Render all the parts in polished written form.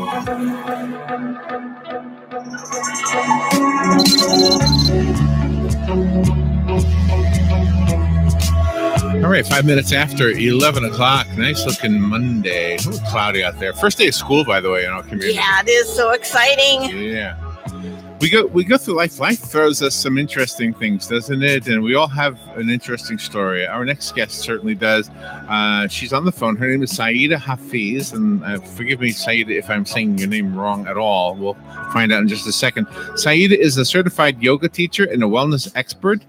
All right, 5 minutes after 11 o'clock. Nice looking Monday. A little cloudy out there. First day of school, by the way, in our community. Yeah, it is so exciting. Yeah. We go through life. Life throws us some interesting things, doesn't it? And we all have an interesting story. Our next guest certainly does. She's on the phone. Her name is Saida Hafiz. And forgive me, Saida, if I'm saying your name wrong at all. We'll find out in just a second. Saida is a certified yoga teacher and a wellness expert.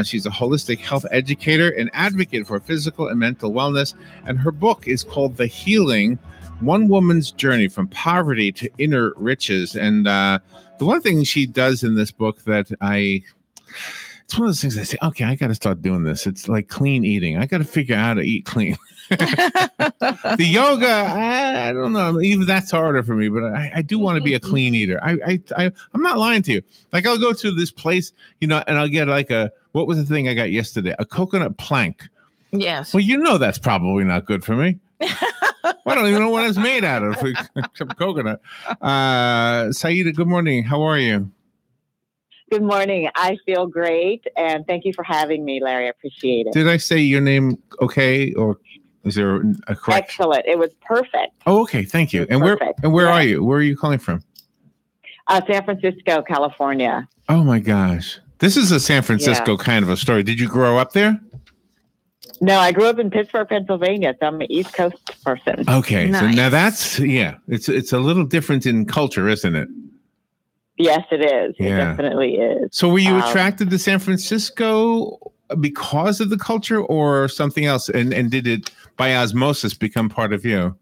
She's a holistic health educator and advocate for physical and mental wellness. And her book is called The Healing: One Woman's Journey from Poverty to Inner Riches. And the one thing she does in this book that it's one of those things I say, okay, I got to start doing this. It's like clean eating. I got to figure out how to eat clean. The yoga, I don't know. Even that's harder for me, but I do want to be a clean eater. I'm not lying to you. Like I'll go to this place, and I'll get like what was the thing I got yesterday? A coconut plank. Yes. Well, that's probably not good for me. I don't even know what it's made out of, except coconut. Saida, good morning. How are you? Good morning. I feel great, and thank you for having me, Larry. I appreciate it. Did I say your name okay, or is there a correct? Excellent. It was perfect. Oh, okay. Thank you. And where are you? Where are you calling from? San Francisco, California. Oh my gosh, this is a San Francisco kind of a story. Did you grow up there? No, I grew up in Pittsburgh, Pennsylvania, so I'm an East Coast person. Okay, nice. So now that's it's a little different in culture, isn't it? Yes, it is. It definitely is. So were you attracted to San Francisco because of the culture or something else? And did it, by osmosis, become part of you?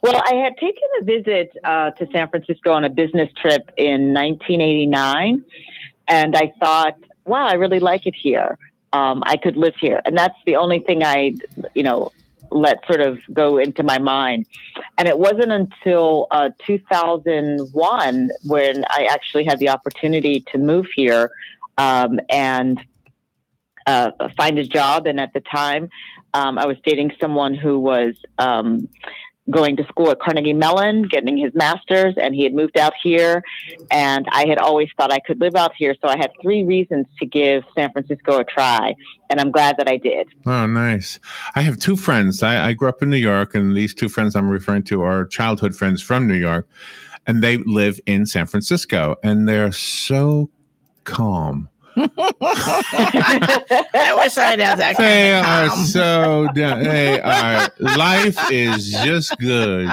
Well, I had taken a visit to San Francisco on a business trip in 1989, and I thought, wow, I really like it here. I could live here. And that's the only thing I, let sort of go into my mind. And it wasn't until 2001 when I actually had the opportunity to move here and find a job. And at the time, I was dating someone who was going to school at Carnegie Mellon, getting his master's, and he had moved out here. And I had always thought I could live out here. So I had 3 reasons to give San Francisco a try. And I'm glad that I did. Oh, nice. I have 2 friends. I grew up in New York, and these 2 friends I'm referring to are childhood friends from New York. And they live in San Francisco, and they're so calm. I wish I'd have that. They are so. Life is just good.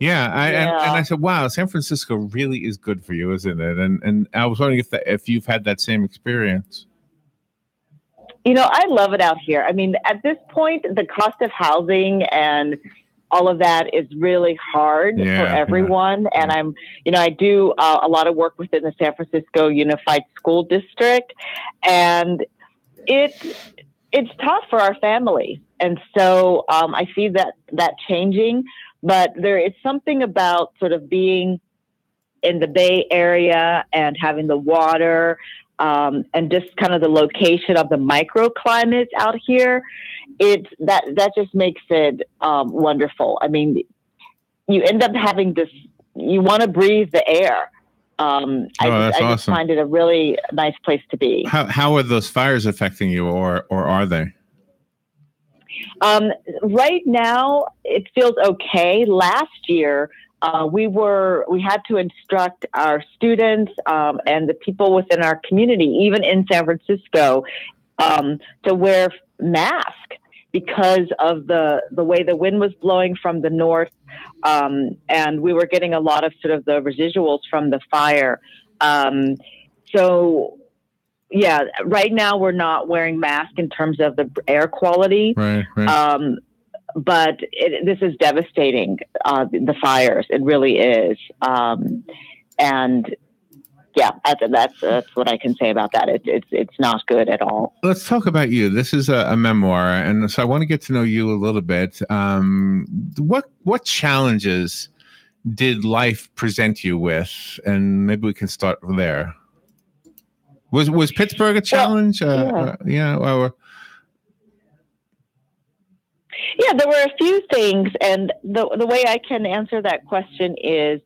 Yeah, And I said, wow, San Francisco really is good for you, isn't it? And I was wondering if you've had that same experience. I love it out here. I mean, at this point, the cost of housing and all of that is really hard for everyone. Yeah. And I do a lot of work within the San Francisco Unified School District, and it's tough for our family. And so I see that changing, but there is something about sort of being in the Bay Area and having the water, and just kind of the location of the microclimates out here. That just makes it wonderful. I mean, you end up having this. You want to breathe the air. I just find it a really nice place to be. How are those fires affecting you, or are they? Right now, it feels okay. Last year, we had to instruct our students and the people within our community, even in San Francisco, to wear masks because of the way the wind was blowing from the north, and we were getting a lot of sort of the residuals from the fire. So, yeah, right now we're not wearing masks in terms of the air quality. Right. But this is devastating, the fires. It really is. And yeah, that's what I can say about that. It's not good at all. Let's talk about you. This is a memoir, and so I want to get to know you a little bit. What challenges did life present you with? And maybe we can start there. Was Pittsburgh a challenge? Yeah, there were a few things, and the way I can answer that question is,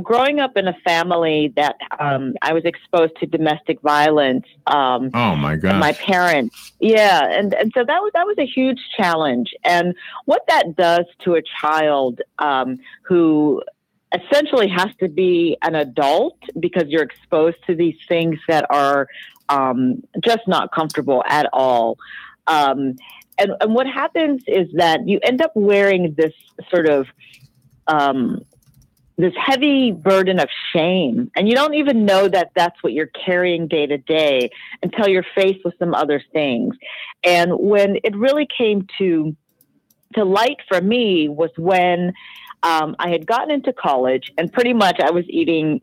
growing up in a family that I was exposed to domestic violence. Oh my gosh! My parents, yeah, and so that was a huge challenge. And what that does to a child who essentially has to be an adult because you're exposed to these things that are just not comfortable at all. And what happens is that you end up wearing this sort of this heavy burden of shame, and you don't even know that that's what you're carrying day to day until you're faced with some other things. And when it really came to light for me was when I had gotten into college, and pretty much I was eating,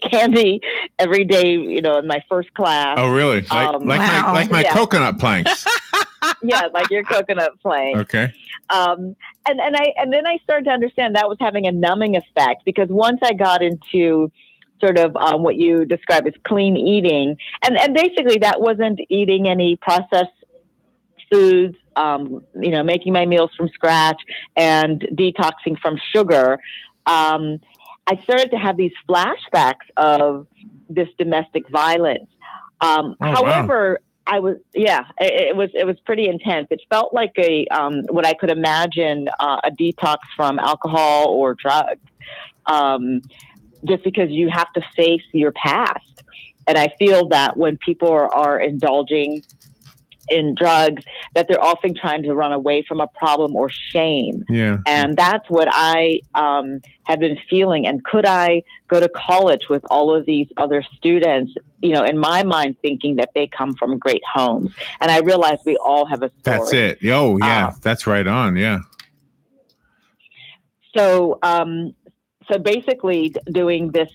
candy every day, in my first class. Oh, really? Like my coconut planks. Yeah, like your coconut plank. Okay. And then I started to understand that was having a numbing effect, because once I got into sort of what you describe as clean eating, and basically that wasn't eating any processed foods, making my meals from scratch and detoxing from sugar. I started to have these flashbacks of this domestic violence. However, wow. It was pretty intense. It felt like what I could imagine a detox from alcohol or drugs, just because you have to face your past. And I feel that when people are indulging in drugs, that they're often trying to run away from a problem or shame. Yeah. And that's what I have been feeling. And could I go to college with all of these other students, in my mind, thinking that they come from great homes? And I realize we all have a story. That's it. Oh, yeah. That's right on. Yeah. So basically doing this,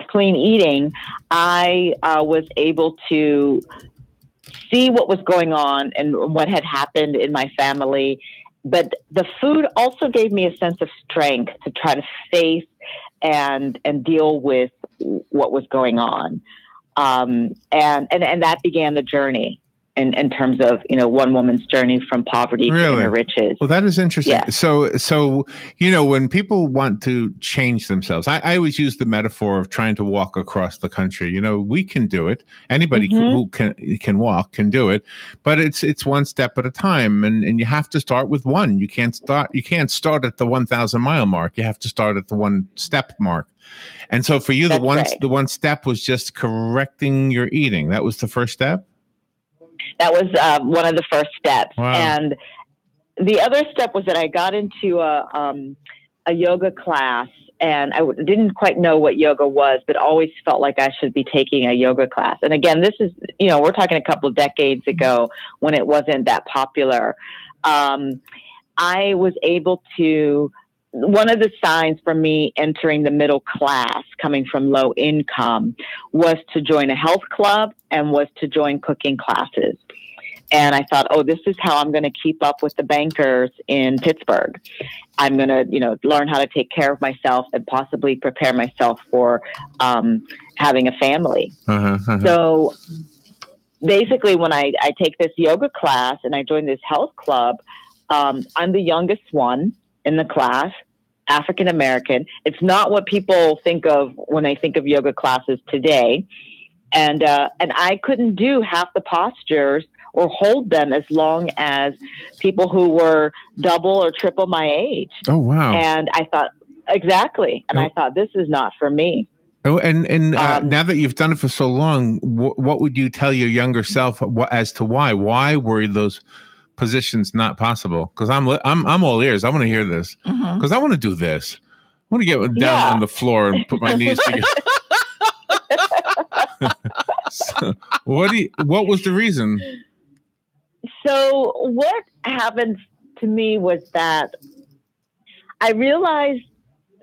clean eating, I was able to see what was going on and what had happened in my family. But the food also gave me a sense of strength to try to face and deal with what was going on. And that began the journey in terms of, one woman's journey from poverty to riches. Well, that is interesting. Yeah. So, when people want to change themselves, I always use the metaphor of trying to walk across the country. We can do it. Anybody who can walk can do it, but it's one step at a time. And you have to start with one. You can't start at the 1,000 mile mark. You have to start at the 1 step mark. And so for you, the one step was just correcting your eating. That was the first step. That was one of the first steps. Wow. And the other step was that I got into a yoga class, and I didn't quite know what yoga was, but always felt like I should be taking a yoga class. And again, this is, we're talking a couple of decades ago when it wasn't that popular. I was able to, one of the signs for me entering the middle class, coming from low income, was to join a health club and was to join cooking classes. And I thought, this is how I'm going to keep up with the bankers in Pittsburgh. I'm going to, learn how to take care of myself and possibly prepare myself for having a family. So basically, when I take this yoga class and I join this health club, I'm the youngest one in the class, African American. It's not what people think of when they think of yoga classes today. And I couldn't do half the postures or hold them as long as people who were double or triple my age. Oh, wow. And I thought, exactly. And I thought, this is not for me. Oh, and now that you've done it for so long, what would you tell your younger self as to why? Why were those positions not possible? Because I'm all ears. I want to hear this because I want to do this. I want to get down on the floor and put my knees together. So, what was the reason? So what happened to me was that I realized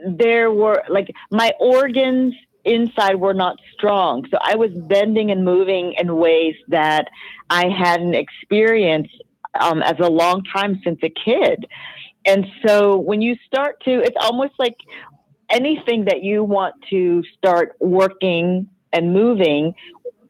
there were, my organs inside were not strong. So I was bending and moving in ways that I hadn't experienced as a long time since a kid. And so when you start to, it's almost like anything that you want to start working and moving,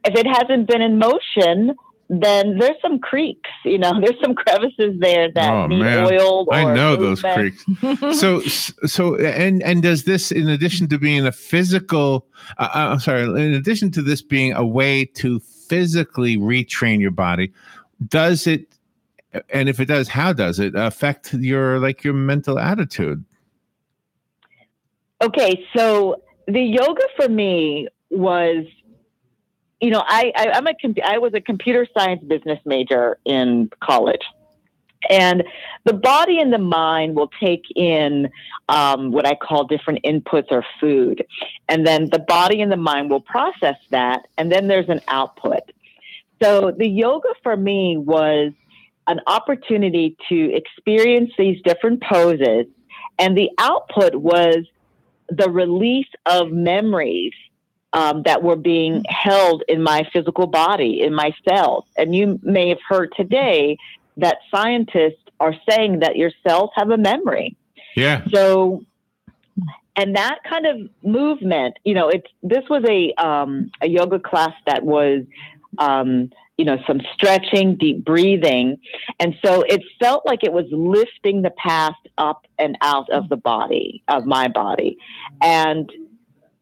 if it hasn't been in motion, then there's some creeks, there's some crevices there that need oiled. I know those creeks. And does this, in addition to being a physical, in addition to this being a way to physically retrain your body, does it, and if it does, how does it affect your mental attitude? Okay, so the yoga for me was, I was a computer science business major in college, and the body and the mind will take in what I call different inputs or food, and then the body and the mind will process that, and then there's an output. So the yoga for me was an opportunity to experience these different poses, and the output was the release of memories that were being held in my physical body, in my cells. And you may have heard today that scientists are saying that your cells have a memory. Yeah. So, and that kind of movement, this was a yoga class that was, some stretching, deep breathing. And so it felt like it was lifting the past up and out of the body, of my body. And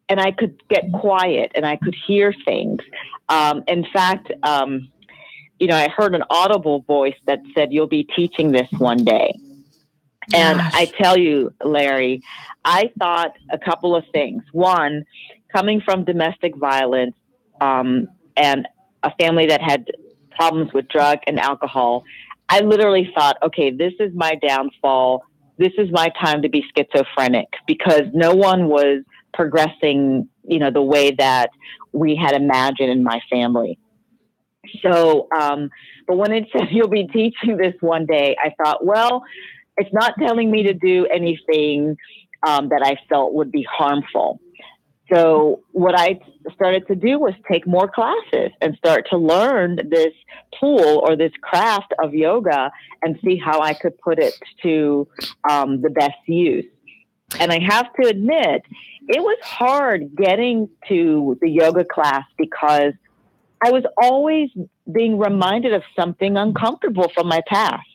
I could get quiet and I could hear things. In fact, I heard an audible voice that said, "You'll be teaching this one day." And I tell you, Larry, I thought a couple of things. One, coming from domestic violence, and a family that had problems with drug and alcohol, I literally thought, okay, this is my downfall. This is my time to be schizophrenic, because no one was progressing, the way that we had imagined in my family. So, but when it said you'll be teaching this one day, I thought, well, it's not telling me to do anything that I felt would be harmful. So what I started to do was take more classes and start to learn this tool or this craft of yoga and see how I could put it to the best use. And I have to admit, it was hard getting to the yoga class because I was always being reminded of something uncomfortable from my past.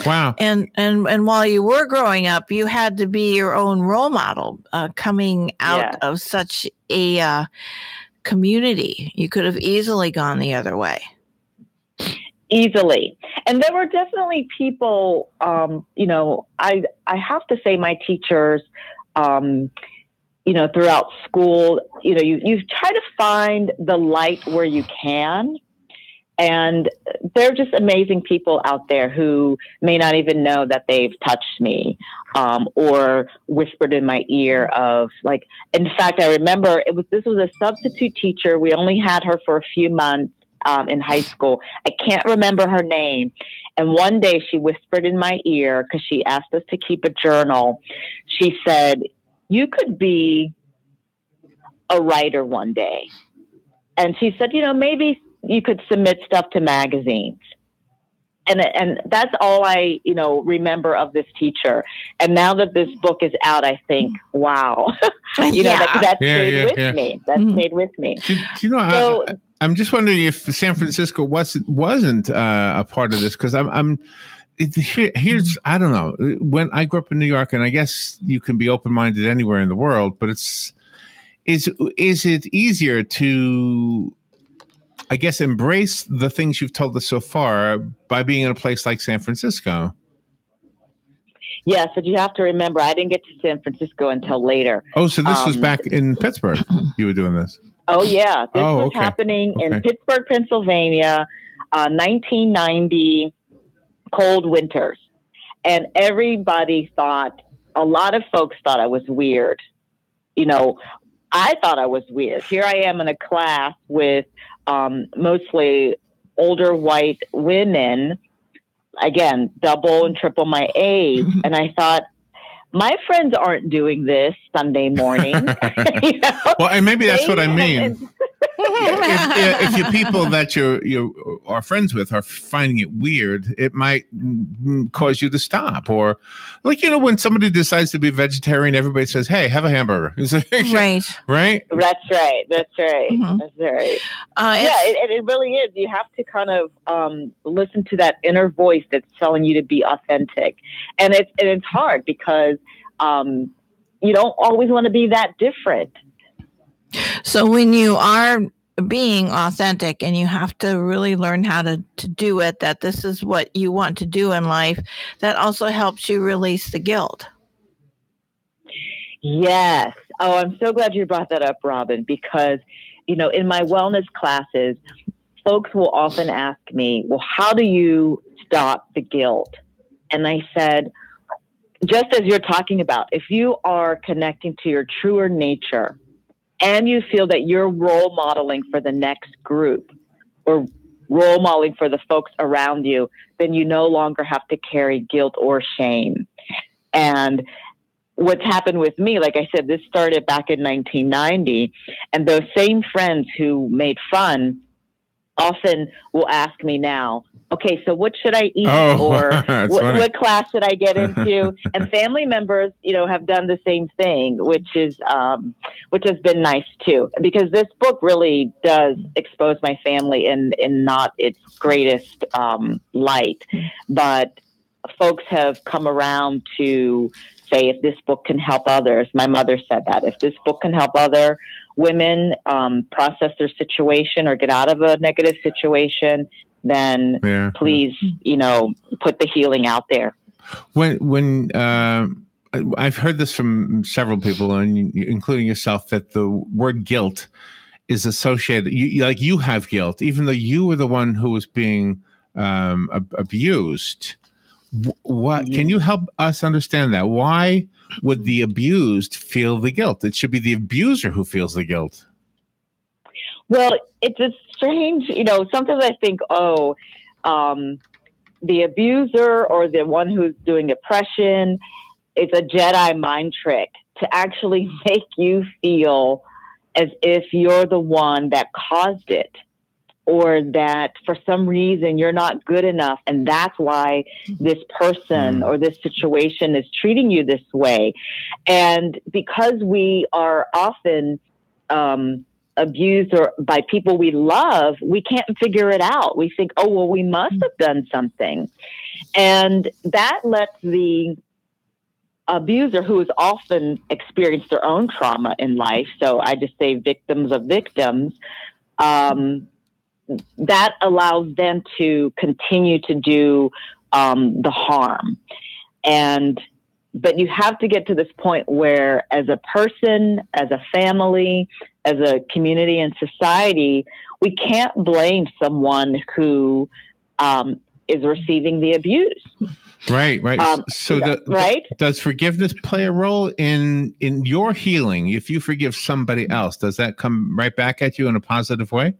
Wow. And while you were growing up, you had to be your own role model, coming out of such a community. You could have easily gone the other way. Easily. And there were definitely people, I have to say my teachers, throughout school, you try to find the light where you can. And they're just amazing people out there who may not even know that they've touched me, or whispered in my ear in fact, I remember this was a substitute teacher. We only had her for a few months in high school. I can't remember her name. And one day she whispered in my ear, because she asked us to keep a journal. She said, "You could be a writer one day." And she said, maybe you could submit stuff to magazines. And that's all I, remember of this teacher. And now that this book is out, I think, wow, that stayed with me. That stayed with me. I'm just wondering if San Francisco wasn't a part of this, because here's I don't know. When I grew up in New York, and I guess you can be open-minded anywhere in the world, but is it easier to, I guess, embrace the things you've told us so far by being in a place like San Francisco? Yes, but you have to remember, I didn't get to San Francisco until later. Oh, so this was back in Pittsburgh. You were doing this. Oh, yeah. This was happening in Pittsburgh, Pennsylvania, 1990, cold winters. And everybody thought, a lot of folks thought I was weird. I thought I was weird. Here I am in a class with mostly older white women, again, double and triple my age. And I thought, my friends aren't doing this Sunday morning. Well, and maybe that's what I mean. if your people that you are friends with are finding it weird, it might cause you to stop. Or like, when somebody decides to be vegetarian, everybody says, "Hey, have a hamburger." Right. Right. That's right. Mm-hmm. That's right. It really is. You have to kind of listen to that inner voice that's telling you to be authentic, and it's hard because you don't always want to be that different. So when you are being authentic and you have to really learn how to do it, that this is what you want to do in life, that also helps you release the guilt. Yes. Oh, I'm so glad you brought that up, Robin, because, in my wellness classes, folks will often ask me, well, how do you stop the guilt? And I said, just as you're talking about, if you are connecting to your truer nature and you feel that you're role modeling for the next group or role modeling for the folks around you, then you no longer have to carry guilt or shame. And what's happened with me, like I said, this started back in 1990, and those same friends who made fun often will ask me now, okay, so what should I eat? Or what class should I get into? And family members, have done the same thing, which has been nice too, because this book really does expose my family in not its greatest light. But folks have come around to say, if this book can help others, my mother said that, if this book can help other women process their situation or get out of a negative situation, then please, put the healing out there. When I've heard this from several people, including yourself, that the word guilt is associated. You have guilt, even though you were the one who was being abused. What can you help us understand that? Why would the abused feel the guilt? It should be the abuser who feels the guilt. Well, it's a strange, sometimes I think, the abuser or the one who's doing oppression, it's a Jedi mind trick to actually make you feel as if you're the one that caused it, or that for some reason you're not good enough, and that's why this person or this situation is treating you this way. And because we are often abused or by people we love, we can't figure it out. We think, oh, well, we must have done something. And that lets the abuser, who has often experienced their own trauma in life, so I just say victims of victims, that allows them to continue to do the harm. But you have to get to this point where, as a person, as a family, as a community and society, we can't blame someone who is receiving the abuse. Right. Does forgiveness play a role in your healing? If you forgive somebody else, does that come right back at you in a positive way?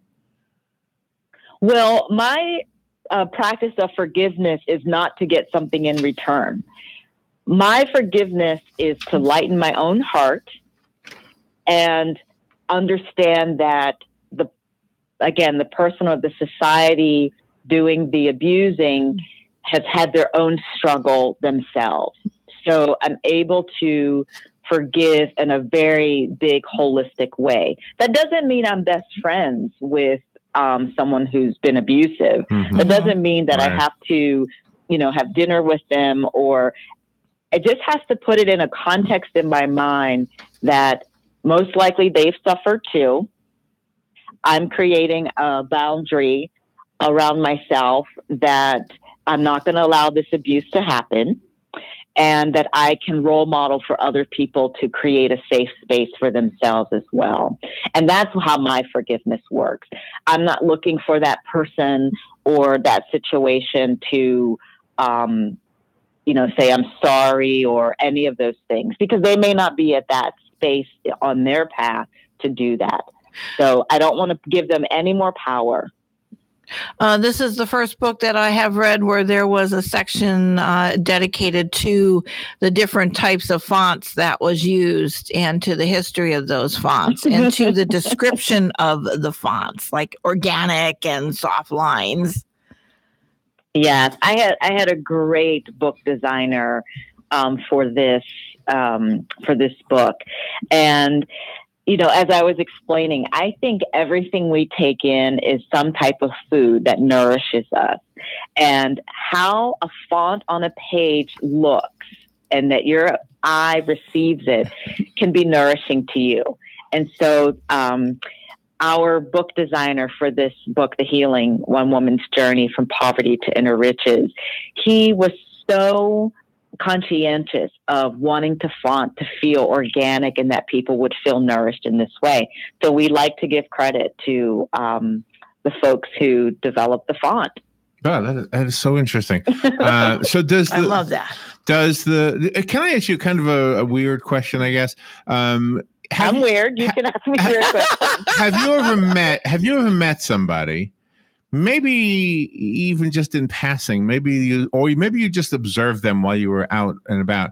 Well, my practice of forgiveness is not to get something in return. My forgiveness is to lighten my own heart and understand that the person or the society doing the abusing has had their own struggle themselves. So I'm able to forgive in a very big, holistic way. That doesn't mean I'm best friends with someone who's been abusive. Mm-hmm. That doesn't mean that I have to, have dinner with them, or it just has to put it in a context in my mind that most likely they've suffered too. I'm creating a boundary around myself that I'm not going to allow this abuse to happen, and that I can role model for other people to create a safe space for themselves as well. And that's how my forgiveness works. I'm not looking for that person or that situation to, say I'm sorry or any of those things, because they may not be at that space on their path to do that. So I don't want to give them any more power. This is the first book that I have read where there was a section dedicated to the different types of fonts that was used and to the history of those fonts and to the description of the fonts, like organic and soft lines. Yes, I had a great book designer for this book, and as I was explaining, I think everything we take in is some type of food that nourishes us, and how a font on a page looks and that your eye receives it can be nourishing to you. And so, our book designer for this book, The Healing, One Woman's Journey from Poverty to Inner Riches, he was so conscientious of wanting to font to feel organic and that people would feel nourished in this way. So we like to give credit to the folks who developed the font. Oh, that is so interesting. So I love that. Can I ask you kind of a weird question, I guess? I'm weird. You can ask me weird questions. Have you ever met somebody, maybe even just in passing, maybe you just observed them while you were out and about,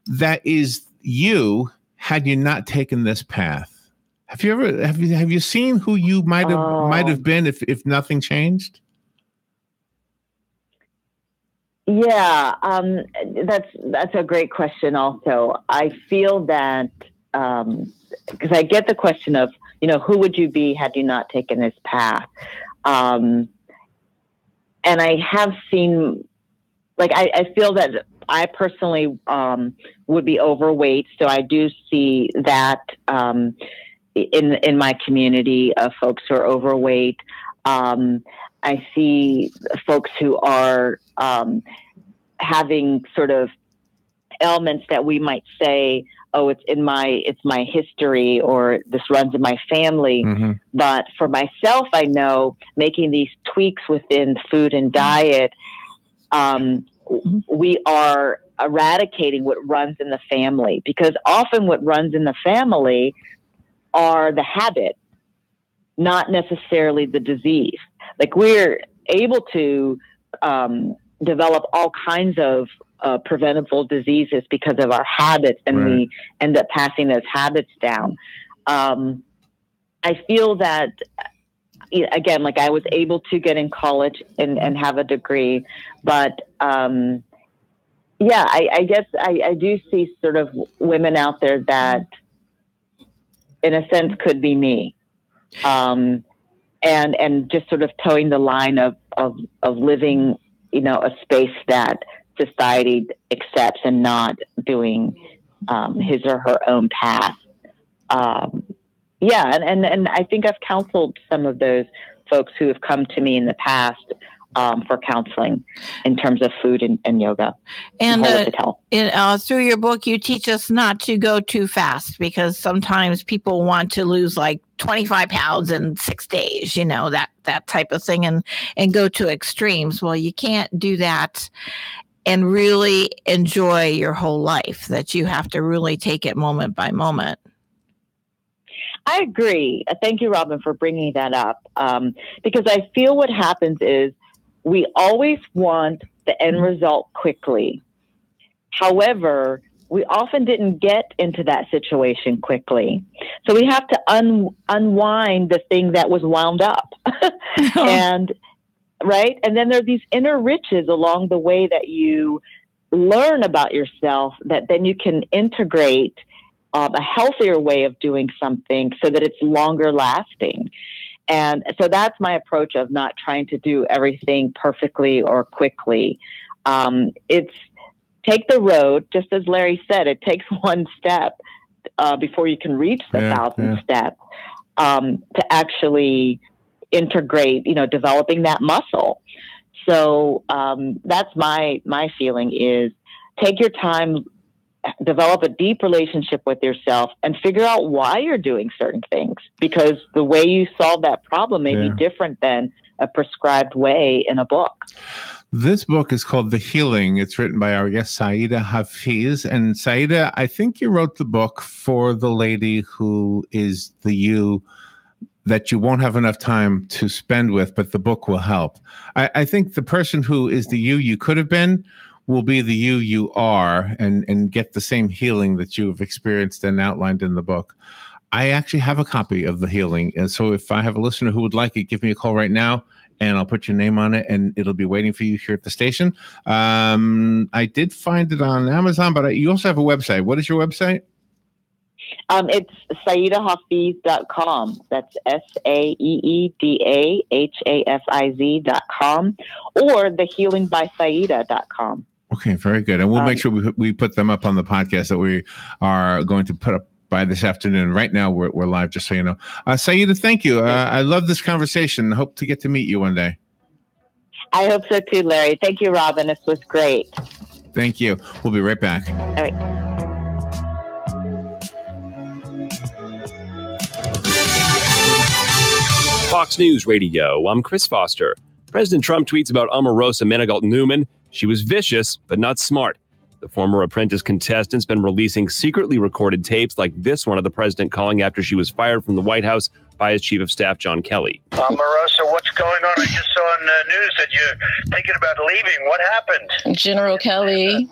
that is you had you not taken this path? Have you seen who you might have been if nothing changed? Yeah, that's a great question. Also, I feel that. Because I get the question of, who would you be had you not taken this path? And I have seen, I feel that I personally would be overweight. So I do see that in my community of folks who are overweight. I see folks who are having sort of ailments that we might say, oh, it's my history, or this runs in my family. Mm-hmm. But for myself, I know making these tweaks within food and diet, we are eradicating what runs in the family, because often what runs in the family are the habits, not necessarily the disease. We're able to develop all kinds of preventable diseases because of our habits, and right. We end up passing those habits down. I feel that, again, I was able to get in college and have a degree, but I guess I do see sort of women out there that, in a sense, could be me, and just sort of towing the line of living, a space that society accepts and not doing his or her own path. And I think I've counseled some of those folks who have come to me in the past for counseling in terms of food and yoga. And through your book, you teach us not to go too fast, because sometimes people want to lose 25 pounds in 6 days, that type of thing, and go to extremes. Well, you can't do that and really enjoy your whole life, that you have to really take it moment by moment. I agree. Thank you, Robin, for bringing that up. Because I feel what happens is we always want the end result quickly. However, we often didn't get into that situation quickly. So we have to unwind the thing that was wound up. And right. And then there are these inner riches along the way that you learn about yourself that then you can integrate a healthier way of doing something so that it's longer lasting. And so that's my approach of not trying to do everything perfectly or quickly. It's take the road, just as Larry said, it takes one step before you can reach the 1,000 steps to actually integrate, developing that muscle. So that's my feeling is take your time, develop a deep relationship with yourself, and figure out why you're doing certain things, because the way you solve that problem may be different than a prescribed way in a book. This book is called The Healing. It's written by our guest, Saida Hafiz. And Saida, I think you wrote the book for the lady who is the you that you won't have enough time to spend with, but the book will help. I think the person who is the you could have been will be the you are and get the same healing that you have experienced and outlined in the book. I actually have a copy of The Healing. And so if I have a listener who would like it, give me a call right now and I'll put your name on it and it'll be waiting for you here at the station. I did find it on Amazon, but you also have a website. What is your website? It's SaeedaHafiz.com. That's SaeedaHafiz.com or thehealingbysaeeda.com. Okay, very good. And we'll make sure we put them up on the podcast that we are going to put up by this afternoon. Right now, we're live, just so you know. Saeeda, thank you. I love this conversation. Hope to get to meet you one day. I hope so too, Larry. Thank you, Robin. This was great. Thank you. We'll be right back. All right. Fox News Radio. I'm Chris Foster. President Trump tweets about Omarosa Manigault Newman. She was vicious, but not smart. The former Apprentice contestant's been releasing secretly recorded tapes like this one of the president calling after she was fired from the White House by his chief of staff, John Kelly. Omarosa, what's going on? I just saw on the news that you're thinking about leaving. What happened? General Kelly